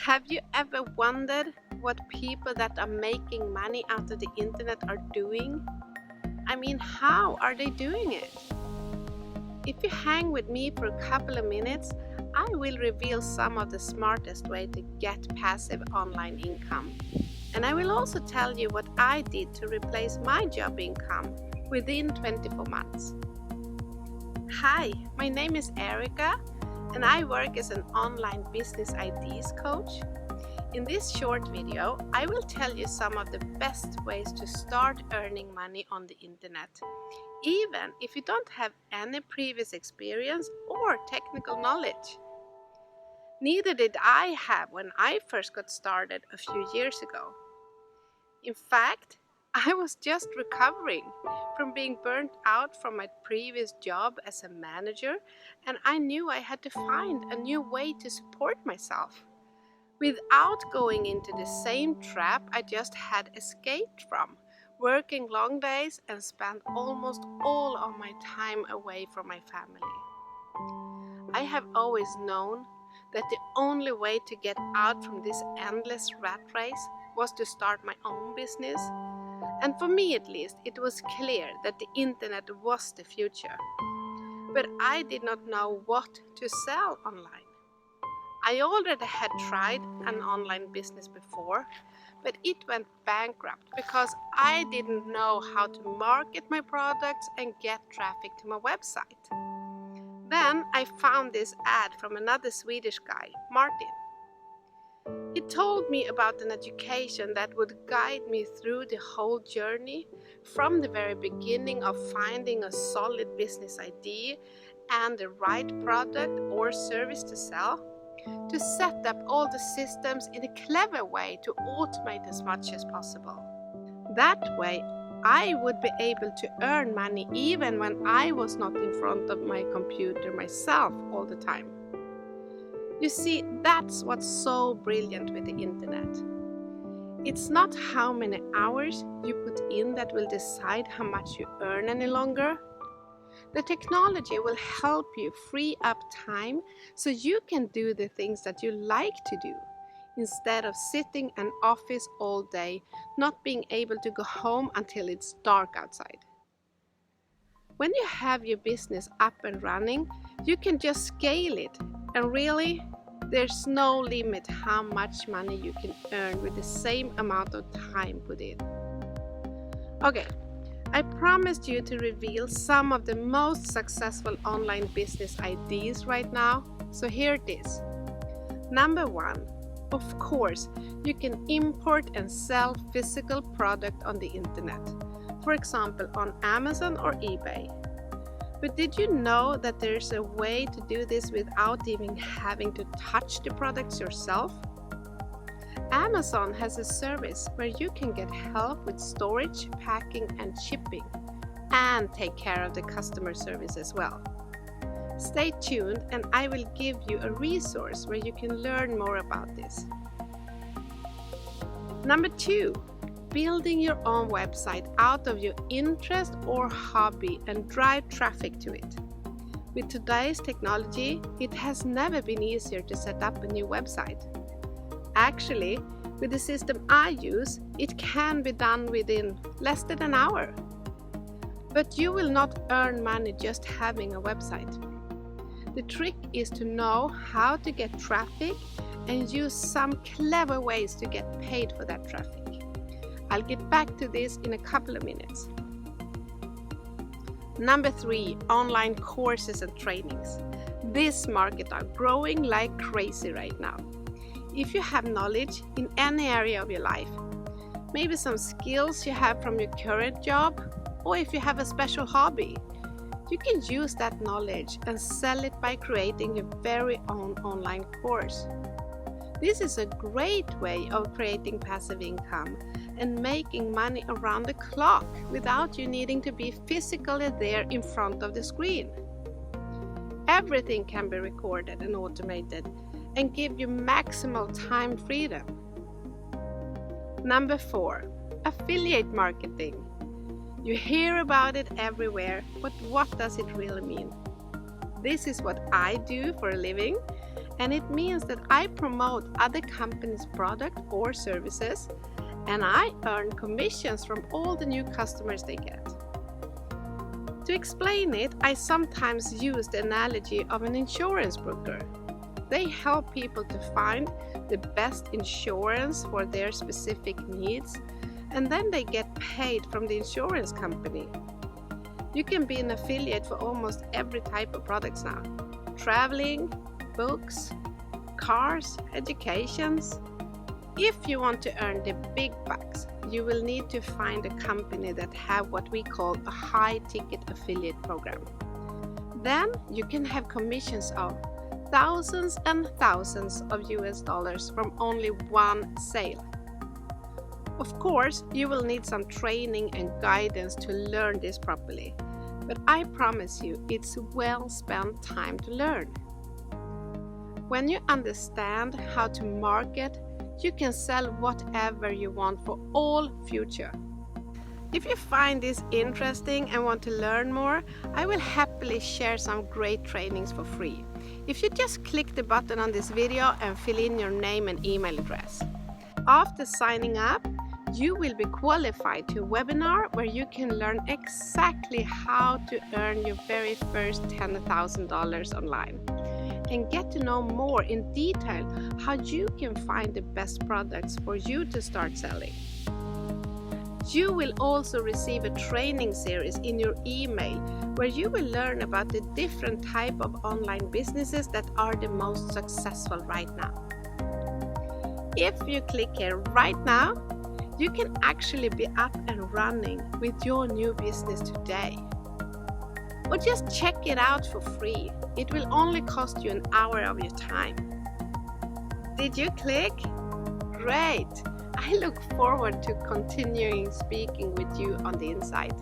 Have you ever wondered what people that are making money out of the internet are doing? I mean, how are they doing it? If you hang with me for a couple of minutes, I will reveal some of the smartest way to get passive online income. And I will also tell you what I did to replace my job income within 24 months. Hi, my name is Erika, and I work as an online business ideas coach. In this short video, I will tell you some of the best ways to start earning money on the internet, even if you don't have any previous experience or technical knowledge. Neither did I have when I first got started a few years ago. In fact, I was just recovering from being burnt out from my previous job as a manager, and I knew I had to find a new way to support myself without going into the same trap I just had escaped from, working long days and spent almost all of my time away from my family. I have always known that the only way to get out from this endless rat race was to start my own business. And for me at least, it was clear that the internet was the future. But I did not know what to sell online. I already had tried an online business before, but it went bankrupt because I didn't know how to market my products and get traffic to my website. Then I found this ad from another Swedish guy, Martin. He told me about an education that would guide me through the whole journey, from the very beginning of finding a solid business idea and the right product or service to sell, to set up all the systems in a clever way to automate as much as possible. That way, I would be able to earn money even when I was not in front of my computer myself all the time. You see, that's what's so brilliant with the internet. It's not how many hours you put in that will decide how much you earn any longer. The technology will help you free up time so you can do the things that you like to do, instead of sitting in an office all day, not being able to go home until it's dark outside. When you have your business up and running, you can just scale it, and really, there's no limit how much money you can earn with the same amount of time put in. Okay, I promised you to reveal some of the most successful online business ideas right now, so here it is. Number 1, of course, you can import and sell physical product on the internet, for example on Amazon or eBay. But did you know that there's a way to do this without even having to touch the products yourself? Amazon has a service where you can get help with storage, packing and shipping, and take care of the customer service as well. Stay tuned and I will give you a resource where you can learn more about this. Number 2. Building your own website out of your interest or hobby and drive traffic to it. With today's technology, it has never been easier to set up a new website. Actually, with the system I use, it can be done within less than an hour. But you will not earn money just having a website. The trick is to know how to get traffic and use some clever ways to get paid for that traffic. I'll get back to this in a couple of minutes. Number 3, online courses and trainings. This market are growing like crazy right now. If you have knowledge in any area of your life, maybe some skills you have from your current job, or if you have a special hobby, you can use that knowledge and sell it by creating your very own online course. This is a great way of creating passive income and making money around the clock without you needing to be physically there in front of the screen. Everything can be recorded and automated and give you maximal time freedom. Number 4, affiliate marketing. You hear about it everywhere, but what does it really mean? This is what I do for a living, And it means that I promote other companies' product or services, and I earn commissions from all the new customers they get. To explain it, I sometimes use the analogy of an insurance broker. They help people to find the best insurance for their specific needs, and then they get paid from the insurance company. You can be an affiliate for almost every type of products now. Traveling, books, cars, educations. If you want to earn the big bucks, you will need to find a company that have what we call a high-ticket affiliate program. Then you can have commissions of thousands and thousands of US dollars from only one sale. Of course, you will need some training and guidance to learn this properly, but I promise you it's well spent time to learn. When you understand how to market, you can sell whatever you want for all future. If you find this interesting and want to learn more, I will happily share some great trainings for free. If you just click the button on this video and fill in your name and email address. After signing up, you will be qualified to a webinar where you can learn exactly how to earn your very first $10,000 online and get to know more in detail how you can find the best products for you to start selling. You will also receive a training series in your email where you will learn about the different type of online businesses that are the most successful right now. If you click here right now, you can actually be up and running with your new business today. Or just check it out for free. It will only cost you an hour of your time. Did you click? Great! I look forward to continuing speaking with you on the inside.